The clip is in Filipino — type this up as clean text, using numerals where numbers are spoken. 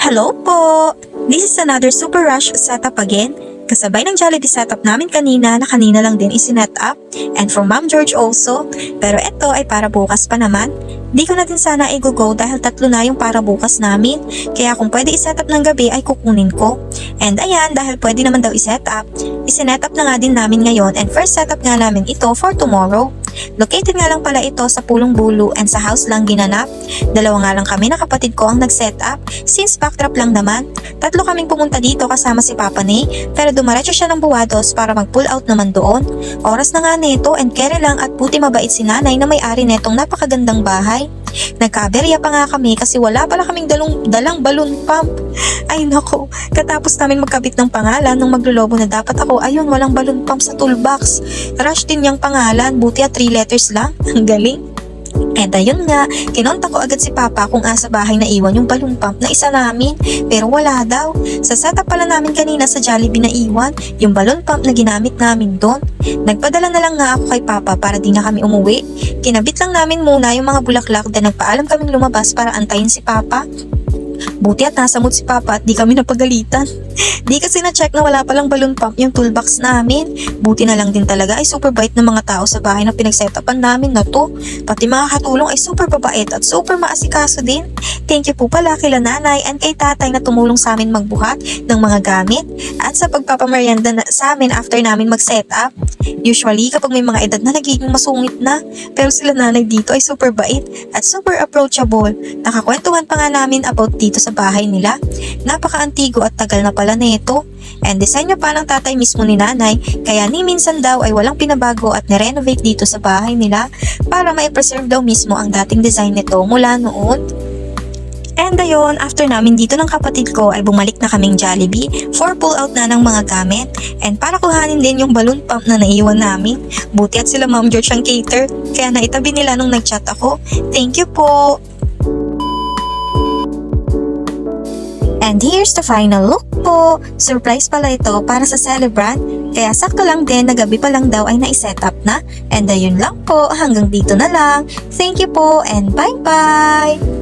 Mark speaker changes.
Speaker 1: Hello po! This is another super rush setup again. Kasabay ng Jollibee setup namin kanina na kanina lang din isinet up, and from Ma'am George also. Pero ito ay para bukas pa naman. Di ko na din sana i-go dahil tatlo na yung para bukas namin. Kaya kung pwede iset up ng gabi ay kukunin ko. And ayan, dahil pwede naman daw iset up, isinet up na nga din namin ngayon, and first setup nga namin ito for tomorrow. Located nga lang pala ito sa Pulong Bulu and sa house lang ginanap. Dalawa nga lang kami na kapatid ko ang nag-set up since backdrop lang naman. Tatlo kaming pumunta dito kasama si Papa Ney, pero dumaretso siya ng Buwados para mag-pull out naman doon. Oras na nga nito and kere lang at buti mabait si nanay na may-ari netong napakagandang bahay. Nagkaberya pa nga kami kasi wala pala kaming dalang balloon pump. Ay nako, katapos namin magkabit ng pangalan nung maglolobo na dapat ako, ayun walang balloon pump sa toolbox. Rush din yung pangalan, buti at 3 letters lang. Ang galing. And ayun nga, kinontak ko agad si Papa kung asa bahay na iwan yung balloon pump na isa namin, pero wala daw. Sa setup pala namin kanina sa Jollibee na iwan yung balloon pump na ginamit namin doon. Nagpadala na lang nga ako kay Papa para di na kami umuwi. Kinabit lang namin muna yung mga bulaklak then nagpaalam kaming lumabas para antayin si Papa. Buti at nasa mood si Papa at di kami napagalitan. Di kasi na-check na wala palang balloon pump yung toolbox namin. Buti na lang din talaga ay super bait ng mga tao sa bahay na pinagsetapan namin na to. Pati mga katulong ay super babait at super maasikaso din. Thank you po pala kila nanay and kay tatay na tumulong sa amin magbuhat ng mga gamit at sa pagpapamerienda sa amin after namin mag-setup. Usually kapag may mga edad na nagiging masungit na, pero sila nanay dito ay super bait at super approachable. Nakakwentuhan pa nga namin about dito sa bahay nila. Napaka-antigo at tagal na pala nito. And disenyo pa ng tatay mismo ni nanay, kaya ni minsan daw ay walang pinabago at nirenovate dito sa bahay nila para ma-preserve daw mismo ang dating design nito mula noon. And ayun, after namin dito ng kapatid ko ay bumalik na kaming Jollibee for pull out na ng mga gamit and para kuhanin din yung balloon pump na naiwan namin. Buti at sila Ma'am George ang cater, kaya naitabi nila nung nag-chat ako. Thank you po! And here's the final look po. Surprise pala ito para sa celebrant. Kaya sakto lang din na gabi pa lang daw ay na-set up na. And ayun lang po, hanggang dito na lang. Thank you po and bye-bye!